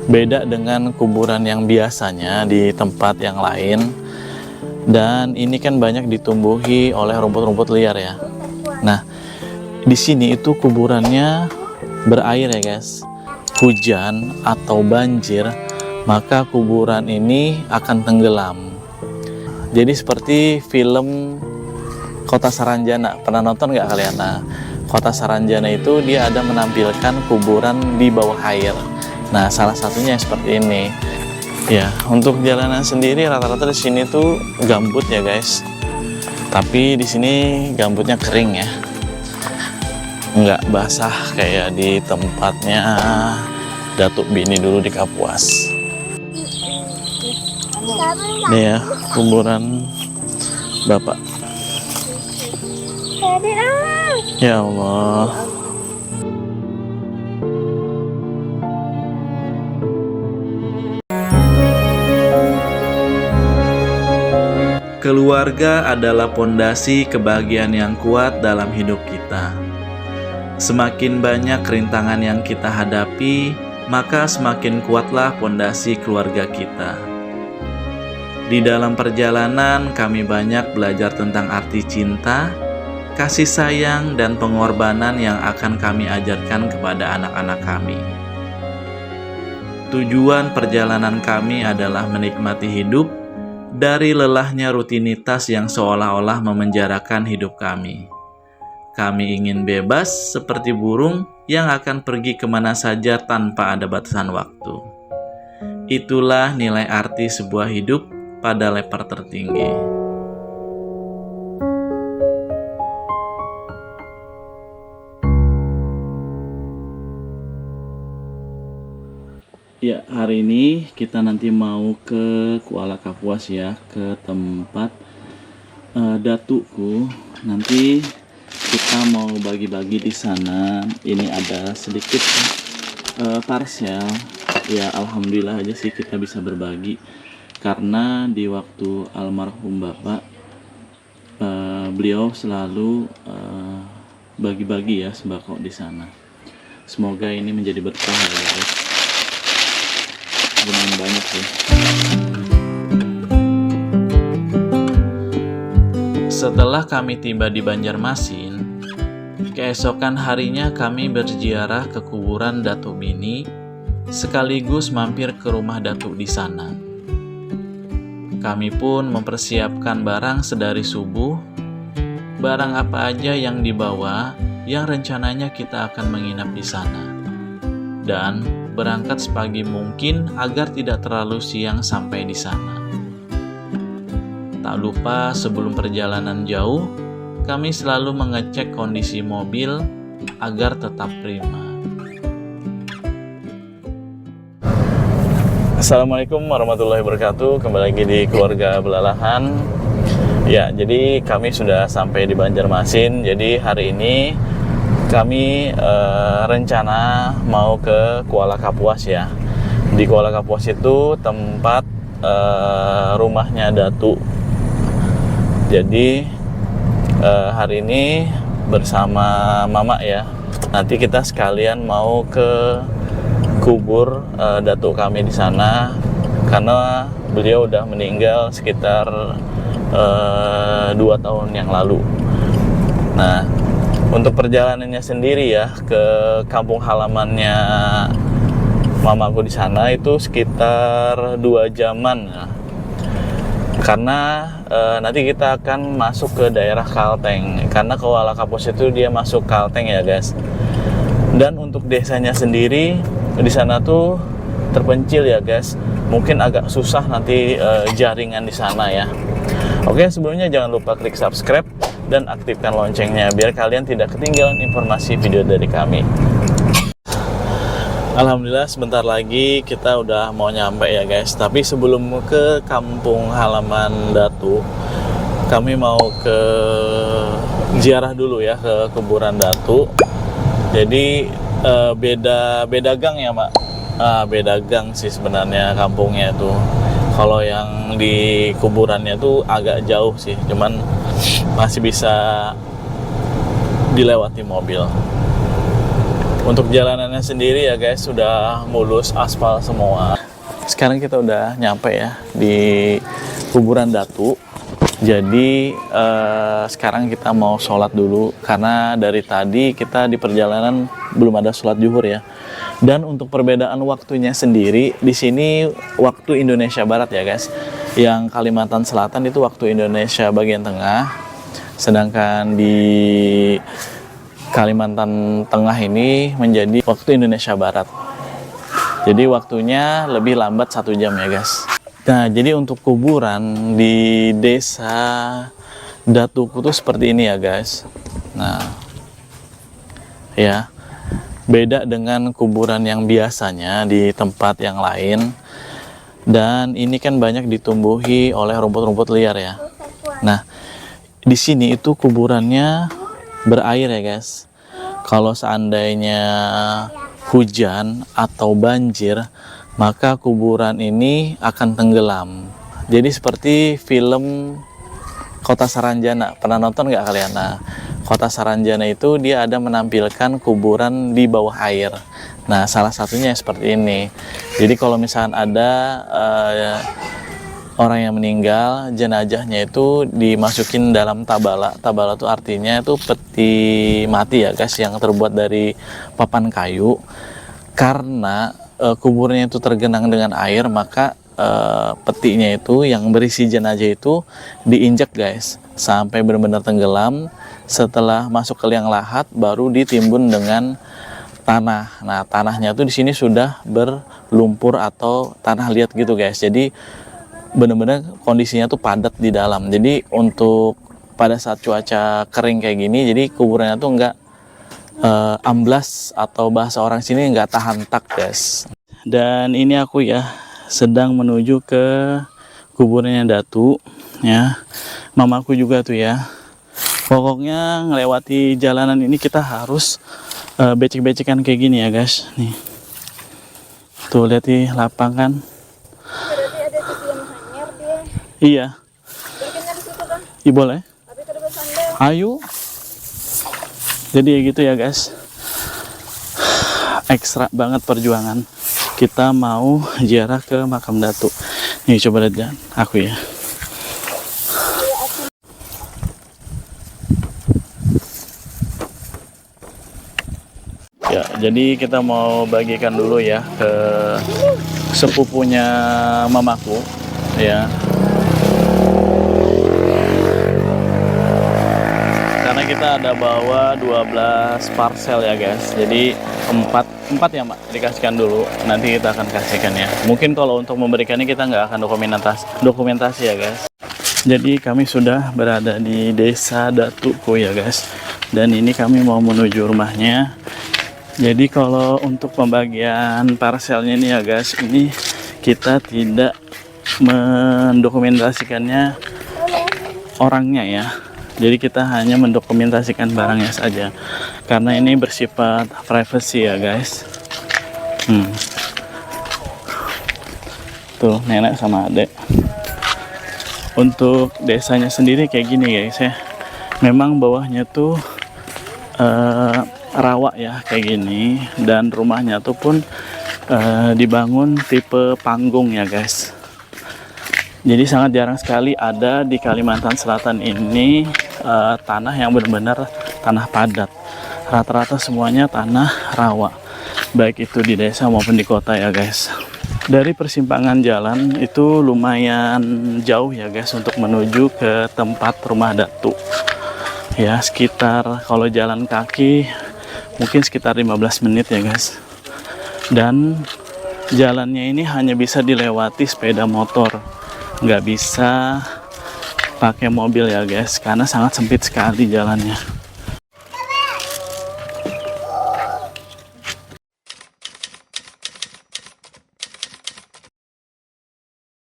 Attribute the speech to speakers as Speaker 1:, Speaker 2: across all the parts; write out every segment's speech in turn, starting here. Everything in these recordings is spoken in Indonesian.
Speaker 1: Beda dengan kuburan yang biasanya di tempat yang lain. Dan ini kan banyak ditumbuhi oleh rumput-rumput liar ya. Nah, di sini itu kuburannya berair ya guys. Hujan atau banjir, maka kuburan ini akan tenggelam. Jadi seperti film Kota Saranjana, pernah nonton nggak kalian? Nah, Kota Saranjana itu dia ada menampilkan kuburan di bawah air. Nah, salah satunya seperti ini. Ya, untuk jalanan sendiri rata-rata di sini tuh gambut ya guys. Tapi di sini gambutnya kering ya, nggak basah kayak di tempatnya Datuk Bini dulu di Kapuas. Ini ya kuburan Bapak. Ya Allah. Keluarga adalah pondasi kebahagiaan yang kuat dalam hidup kita. Semakin banyak rintangan yang kita hadapi, maka semakin kuatlah pondasi keluarga kita. Di dalam perjalanan, kami banyak belajar tentang arti cinta, kasih sayang, dan pengorbanan yang akan kami ajarkan kepada anak-anak kami. Tujuan perjalanan kami adalah menikmati hidup dari lelahnya rutinitas yang seolah-olah memenjarakan hidup kami. Kami ingin bebas seperti burung yang akan pergi kemana saja tanpa ada batasan waktu. Itulah nilai arti sebuah hidup pada level tertinggi. Ya, hari ini kita nanti mau ke Kuala Kapuas ya, ke tempat datukku. Nanti kita mau bagi-bagi di sana. Ini ada sedikit parcel. Ya, alhamdulillah aja sih kita bisa berbagi. Karena di waktu almarhum Bapak, beliau selalu bagi-bagi ya sembako di sana. Semoga ini menjadi berkah ya guys. Lumayan banyak sih. Setelah kami tiba di Banjarmasin, keesokan harinya kami berziarah ke kuburan Datuk Bini, sekaligus mampir ke rumah Datuk di sana. Kami pun mempersiapkan barang sedari subuh, barang apa aja yang dibawa yang rencananya kita akan menginap di sana. Dan berangkat sepagi mungkin agar tidak terlalu siang sampai di sana. Tak lupa sebelum perjalanan jauh, kami selalu mengecek kondisi mobil agar tetap prima. Assalamualaikum warahmatullahi wabarakatuh. Kembali lagi di Keluarga Belalahan. Ya, jadi kami sudah sampai di Banjarmasin. Jadi hari ini kami rencana mau ke Kuala Kapuas ya. Di Kuala Kapuas itu tempat rumahnya Datuk. Jadi hari ini bersama Mama ya. Nanti kita sekalian mau ke kubur Datuk kami di sana karena beliau udah meninggal sekitar 2 tahun yang lalu. Nah, untuk perjalanannya sendiri ya ke kampung halamannya mamaku di sana itu sekitar 2 jaman ya. Karena nanti kita akan masuk ke daerah Kalteng. Karena Kuala Kapuas itu dia masuk Kalteng ya guys. Dan untuk desanya sendiri di sana tuh terpencil ya guys. Mungkin agak susah nanti jaringan di sana ya. Oke, sebelumnya jangan lupa klik subscribe dan aktifkan loncengnya biar kalian tidak ketinggalan informasi video dari kami. Alhamdulillah sebentar lagi kita udah mau nyampe ya guys. Tapi sebelum ke kampung halaman Datuk, kami mau ke ziarah dulu ya ke kuburan Datuk. Jadi beda gang ya Mak. Beda gang sih sebenarnya kampungnya tuh. Kalau yang di kuburannya tuh agak jauh sih, cuman masih bisa dilewati mobil. Untuk jalanannya sendiri ya guys, sudah mulus, aspal semua. Sekarang kita udah nyampe ya di kuburan Datu. Jadi sekarang kita mau sholat dulu, karena dari tadi kita di perjalanan belum ada sholat zuhur ya. Dan untuk perbedaan waktunya sendiri, di sini waktu Indonesia Barat ya guys. Yang Kalimantan Selatan itu waktu Indonesia bagian tengah, sedangkan di Kalimantan Tengah ini menjadi waktu Indonesia Barat. Jadi waktunya lebih lambat 1 jam ya guys. Nah, jadi untuk kuburan di desa Datuku tuh seperti ini ya guys. Nah, ya, beda dengan kuburan yang biasanya di tempat yang lain. Dan ini kan banyak ditumbuhi oleh rumput-rumput liar ya. Nah, di sini itu kuburannya berair ya guys. Kalau seandainya hujan atau banjir, maka kuburan ini akan tenggelam. Jadi seperti film Kota Saranjana. Pernah nonton nggak kalian? Nah, Kota Saranjana itu dia ada menampilkan kuburan di bawah air. Nah, salah satunya seperti ini. Jadi kalau misalnya ada orang yang meninggal, jenazahnya itu dimasukin dalam tabala. Tabala itu artinya itu peti mati ya guys, yang terbuat dari papan kayu. Karena kuburnya itu tergenang dengan air, maka petinya itu yang berisi jenazah itu diinjak guys sampai benar-benar tenggelam. Setelah masuk ke liang lahat baru ditimbun dengan tanah. Nah, tanahnya tuh di sini sudah berlumpur atau tanah liat gitu guys. Jadi benar-benar kondisinya tuh padat di dalam. Jadi untuk pada saat cuaca kering kayak gini, jadi kuburannya tuh enggak amblas, atau bahasa orang sini nggak tahan tak guys. Dan ini aku ya sedang menuju ke kuburannya Datu ya. Mamaku juga tuh ya. Pokoknya ngelewati jalanan ini kita harus becek-becekan kayak gini ya guys. Nih, tuh lihat di lapangan.
Speaker 2: Berarti ada TV yang hanyar dia.
Speaker 1: Iya.
Speaker 2: Bikinnya di situ kan.
Speaker 1: Iya boleh.
Speaker 2: Tapi tadi bersandar.
Speaker 1: Ayo. Jadi ya gitu ya guys. Ekstra banget perjuangan. Kita mau ziarah ke makam Datu. Nih coba lihat jalan aku ya. Ya, jadi kita mau bagikan dulu ya ke sepupunya mamaku ya. Karena kita ada bawa 12 parcel ya guys. Jadi 4 ya Mak, dikasihkan dulu. Nanti kita akan kasihkan ya. Mungkin kalau untuk memberikannya kita nggak akan dokumentasi ya guys. Jadi kami sudah berada di desa Datuku ya guys. Dan ini kami mau menuju rumahnya. Jadi kalau untuk pembagian parselnya ini ya guys, ini kita tidak mendokumentasikannya orangnya ya. Jadi kita hanya mendokumentasikan barangnya saja, karena ini bersifat privacy ya guys. Tuh nenek sama adek. Untuk desanya sendiri kayak gini guys ya. Memang bawahnya tuh rawa ya kayak gini, dan rumahnya tuh pun dibangun tipe panggung ya guys. Jadi sangat jarang sekali ada di Kalimantan Selatan ini tanah yang benar-benar tanah padat. Rata-rata semuanya tanah rawa, baik itu di desa maupun di kota ya guys. Dari persimpangan jalan itu lumayan jauh ya guys untuk menuju ke tempat rumah Datu. Ya sekitar kalau jalan kaki mungkin sekitar 15 menit ya guys. Dan jalannya ini hanya bisa dilewati sepeda motor, nggak bisa pakai mobil ya guys, karena sangat sempit sekali jalannya.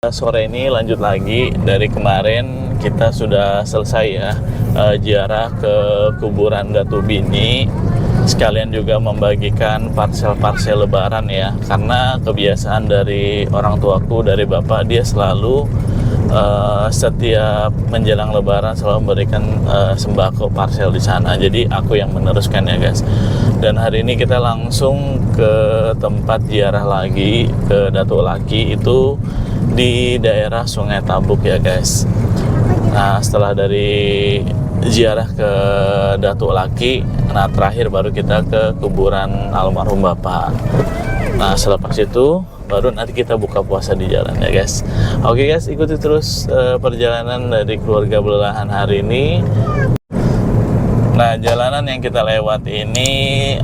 Speaker 1: Sore ini lanjut lagi. Dari kemarin kita sudah selesai ya ziarah ke kuburan Datu Bini, sekalian juga membagikan parsel-parsel lebaran ya, karena kebiasaan dari orang tuaku, dari bapak, dia selalu setiap menjelang Lebaran selalu memberikan sembako parcel di sana. Jadi aku yang meneruskan ya guys. Dan hari ini kita langsung ke tempat ziarah lagi ke Datuk Laki, itu di daerah Sungai Tabuk ya guys. Nah setelah dari ziarah ke Datuk Laki, nah terakhir baru kita ke kuburan almarhum bapak. Nah selepas itu baru nanti kita buka puasa di jalan ya guys. Oke guys, ikuti terus perjalanan dari keluarga Belelahan hari ini. Nah jalanan yang kita lewat ini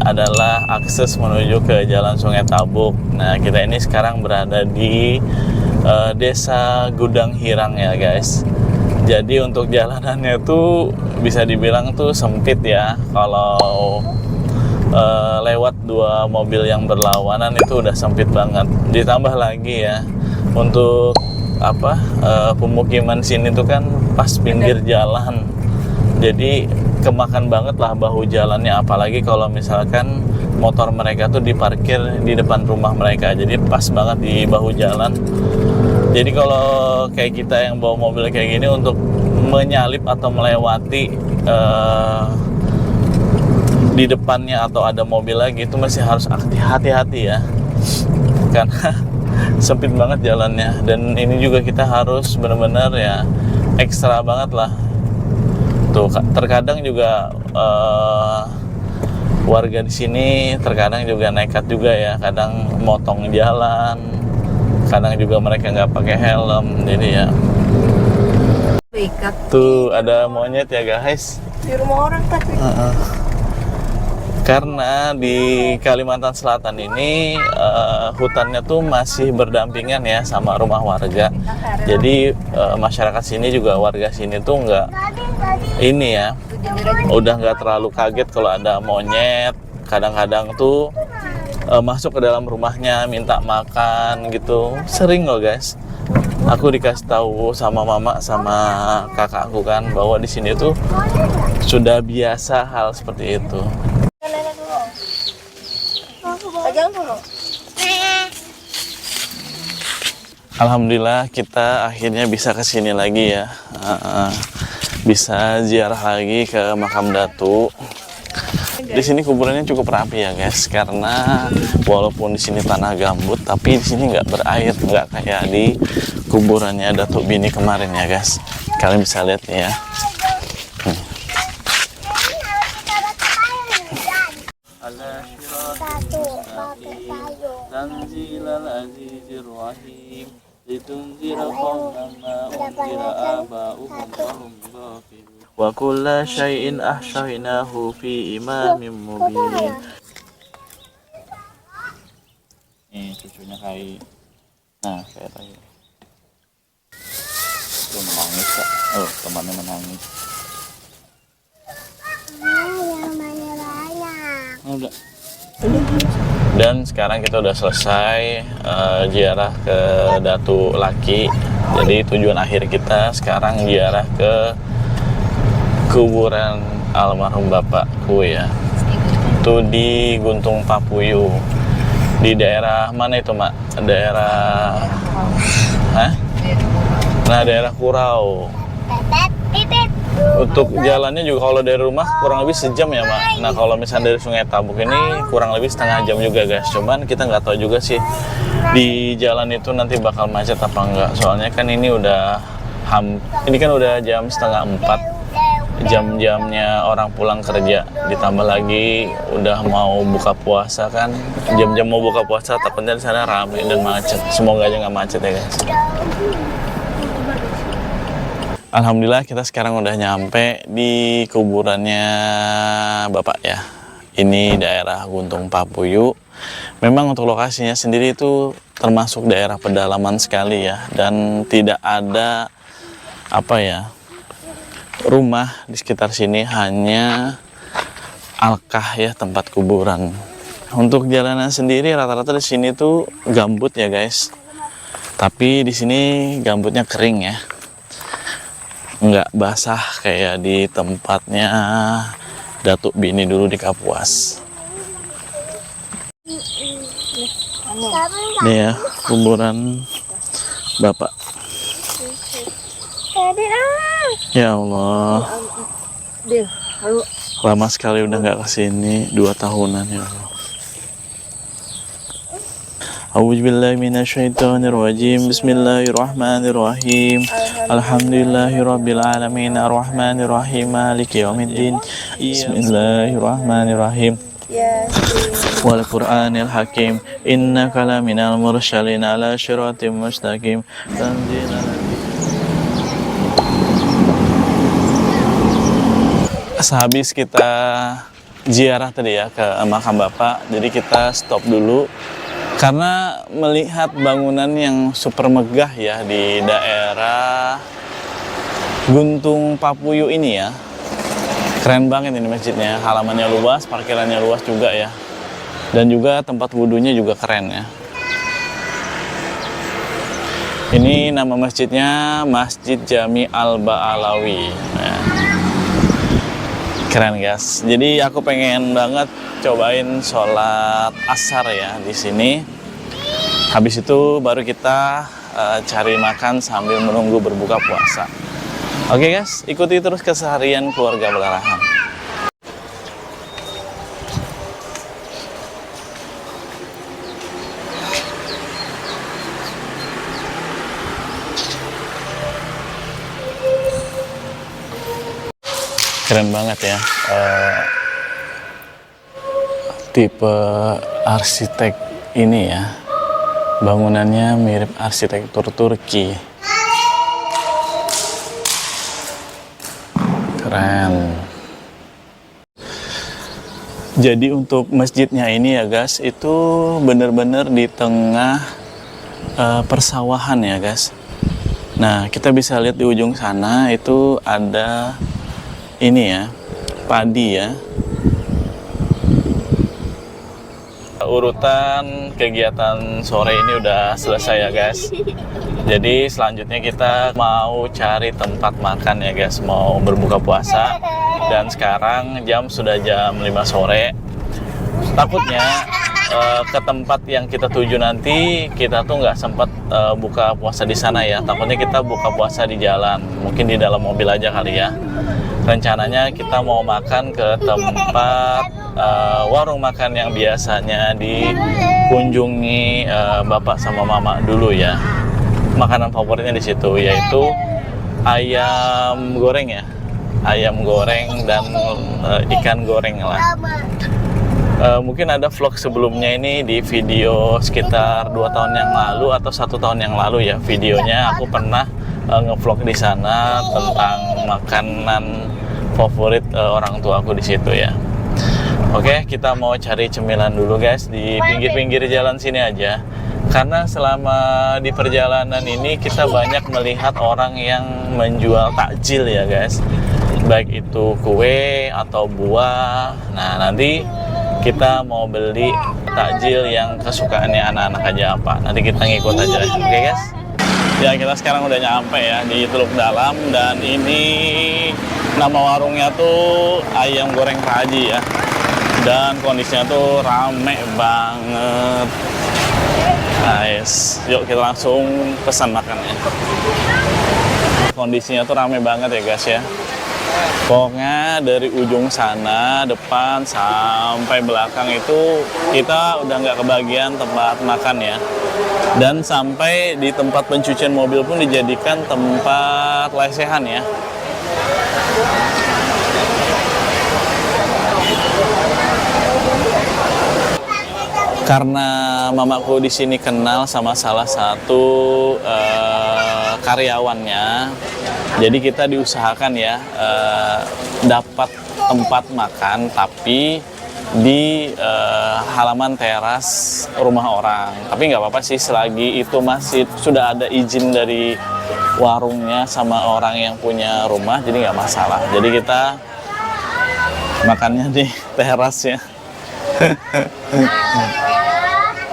Speaker 1: adalah akses menuju ke Jalan Sungai Tabuk. Nah kita ini sekarang berada di Desa Gudang Hirang ya guys. Jadi untuk jalanannya tuh bisa dibilang tuh sempit ya. Kalau lewat dua mobil yang berlawanan itu udah sempit banget. Ditambah lagi ya untuk pemukiman sini tuh kan pas pinggir jalan. Jadi kemakan banget lah bahu jalannya, apalagi kalau misalkan motor mereka tuh diparkir di depan rumah mereka. Jadi pas banget di bahu jalan. Jadi kalau kayak kita yang bawa mobil kayak gini untuk menyalip atau melewati di depannya atau ada mobil lagi itu masih harus hati-hati ya, karena sempit banget jalannya. Dan ini juga kita harus benar-benar ya ekstra banget lah. Tuh terkadang juga warga di sini terkadang juga nekat juga ya, kadang motong jalan, kadang juga mereka nggak pakai helm. Jadi ya tuh ada monyet ya guys
Speaker 2: Di rumah orang tapi.
Speaker 1: Karena di Kalimantan Selatan ini hutannya tuh masih berdampingan ya sama rumah warga. Jadi masyarakat sini juga, warga sini tuh nggak ini ya, udah nggak terlalu kaget kalau ada monyet. Kadang-kadang tuh masuk ke dalam rumahnya minta makan gitu, sering loh guys. Aku dikasih tahu sama mama sama kakakku kan bahwa di sini tuh sudah biasa hal seperti itu.
Speaker 2: Pegang dulu.
Speaker 1: Alhamdulillah kita akhirnya bisa kesini lagi ya, bisa ziarah lagi ke makam Datuk. Di sini kuburannya cukup rapi ya guys, karena walaupun di sini tanah gambut, tapi di sini nggak berair, nggak kayak di kuburannya Datuk Bini kemarin ya guys. Kalian bisa lihat nih ya. Wa kulla syai'in ahsaynahu fi imamin mubin. Nih cucunya Kai. Nah, kayak tadi. Tuh menangis Kak. Oh, temannya menangis. Udah. Dan sekarang kita udah selesai ziarah ke Datuk Laki. Jadi tujuan akhir kita sekarang ziarah ke kuburan almarhum bapakku ya. Itu di Guntung Papuyu. Di daerah mana itu, Mak? Daerah Nah, daerah Kurau. Untuk jalannya juga kalau dari rumah kurang lebih sejam ya, Mak. Nah, kalau misalnya dari Sungai Tabuk ini kurang lebih setengah jam juga, guys. Cuman kita nggak tahu juga sih di jalan itu nanti bakal macet apa enggak. Soalnya kan ini udah ini kan udah jam setengah 4. Jam-jamnya orang pulang kerja, ditambah lagi udah mau buka puasa kan, jam-jam mau buka puasa, takutnya di sana ramai dan macet. Semoga aja nggak macet ya guys. Alhamdulillah kita sekarang udah nyampe di kuburannya bapak ya. Ini daerah Guntung Papuyu. Memang untuk lokasinya sendiri itu termasuk daerah pedalaman sekali ya, dan tidak ada rumah di sekitar sini, hanya alkah ya, tempat kuburan. Untuk jalanan sendiri rata-rata di sini tuh gambut ya guys. Tapi di sini gambutnya kering ya, nggak basah kayak di tempatnya Datuk Bini dulu di Kapuas. Ini ya kuburan bapak.
Speaker 2: Adik ah.
Speaker 1: Ya Allah,
Speaker 2: Dia, lalu
Speaker 1: lama sekali udah nggak kesini, 2 tahunan ya Allah. A'udzubillahi minasyaitonirrajim. Bismillahirrahmanirrahim. Alhamdulillahirabbil alamin arrahmanirrahim maliki yaumiddin. Bismillahirrahmanirrahim.
Speaker 2: Yasin.
Speaker 1: Wal Qur'anil Hakim. Innaka laminal mursalin ala syiratim mustaqim. Tanzilal Sehabis kita ziarah tadi ya ke makam Bapak, jadi kita stop dulu karena melihat bangunan yang super megah ya di daerah Guntung Papuyu ini ya. Keren banget ini masjidnya, halamannya luas, parkirannya luas juga ya. Dan juga tempat wudhunya juga keren ya. Ini nama masjidnya Masjid Jami Al-Ba'alawi. Nah, keren guys. Jadi aku pengen banget cobain sholat asar ya di sini. Habis itu baru kita cari makan sambil menunggu berbuka puasa. Oke guys, ikuti terus keseharian keluarga Balarahan. Keren banget ya, tipe arsitek ini ya, bangunannya mirip arsitektur Turki. Keren. Jadi untuk masjidnya ini ya guys, itu bener-bener di tengah persawahan ya guys. Nah, kita bisa lihat di ujung sana itu ada ini ya, padi ya. Urutan kegiatan sore ini udah selesai ya guys. Jadi selanjutnya kita mau cari tempat makan ya guys, mau berbuka puasa. Dan sekarang sudah jam 5 sore. Takutnya ke tempat yang kita tuju nanti kita tuh nggak sempat buka puasa di sana ya. Takutnya kita buka puasa di jalan, mungkin di dalam mobil aja kali ya. Rencananya kita mau makan ke tempat warung makan yang biasanya dikunjungi bapak sama mama dulu ya. Makanan favoritnya di situ yaitu ayam goreng ya, ayam goreng dan ikan goreng lah. Mungkin ada vlog sebelumnya ini di video sekitar 2 tahun yang lalu atau 1 tahun yang lalu ya, videonya aku pernah ngevlog di sana tentang makanan favorit orang tua aku di situ ya. Oke, kita mau cari cemilan dulu guys di pinggir-pinggir jalan sini aja. Karena selama di perjalanan ini kita banyak melihat orang yang menjual takjil ya guys. Baik itu kue atau buah. Nah, nanti kita mau beli takjil yang kesukaannya anak-anak aja apa. Nanti kita ngikut aja. Oke guys? Ya, kita sekarang udah nyampe ya di Teluk Dalam, dan ini nama warungnya tuh Ayam Goreng Pak Haji ya. Dan kondisinya tuh rame banget. Nice. Yuk kita langsung pesan makannya. Kondisinya tuh rame banget ya guys ya. Pokoknya dari ujung sana, depan sampai belakang itu kita udah nggak kebagian tempat makan ya. Dan sampai di tempat pencucian mobil pun dijadikan tempat lesehan ya. Karena mamaku di sini kenal sama salah satu karyawannya, jadi kita diusahakan ya dapat tempat makan tapi di halaman teras rumah orang. Tapi nggak apa-apa sih selagi itu masih sudah ada izin dari warungnya sama orang yang punya rumah, jadi nggak masalah. Jadi kita makannya di teras ya.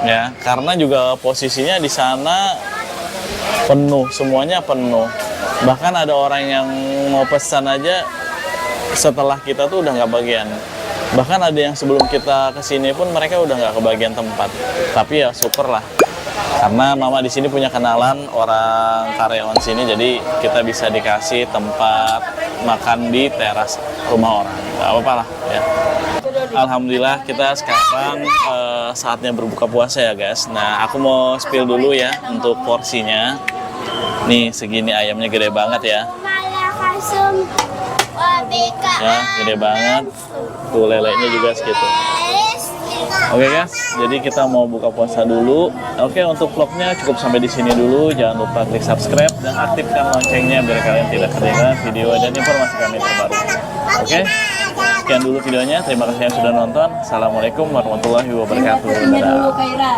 Speaker 1: Ya, karena juga posisinya di sana penuh, semuanya penuh. Bahkan ada orang yang mau pesan aja setelah kita tuh udah nggak bagian. Bahkan ada yang sebelum kita kesini pun mereka udah nggak kebagian tempat. Tapi ya syukurlah, Karena mama di sini punya kenalan orang karyawan sini, jadi kita bisa dikasih tempat makan di teras rumah orang. Gak apa-apa lah ya. Alhamdulillah kita sekarang saatnya berbuka puasa ya guys. Nah aku mau spill dulu ya untuk porsinya. Nih segini ayamnya gede banget ya. Ya gede banget. Tuh lelenya juga segitu. Oke guys, jadi kita mau buka puasa dulu. Oke, untuk vlognya cukup sampai di sini dulu. Jangan lupa klik subscribe dan aktifkan loncengnya biar kalian tidak ketinggalan video dan informasi kami terbaru. Oke, sekian dulu videonya. Terima kasih yang sudah nonton. Assalamualaikum warahmatullahi wabarakatuh. Dadah.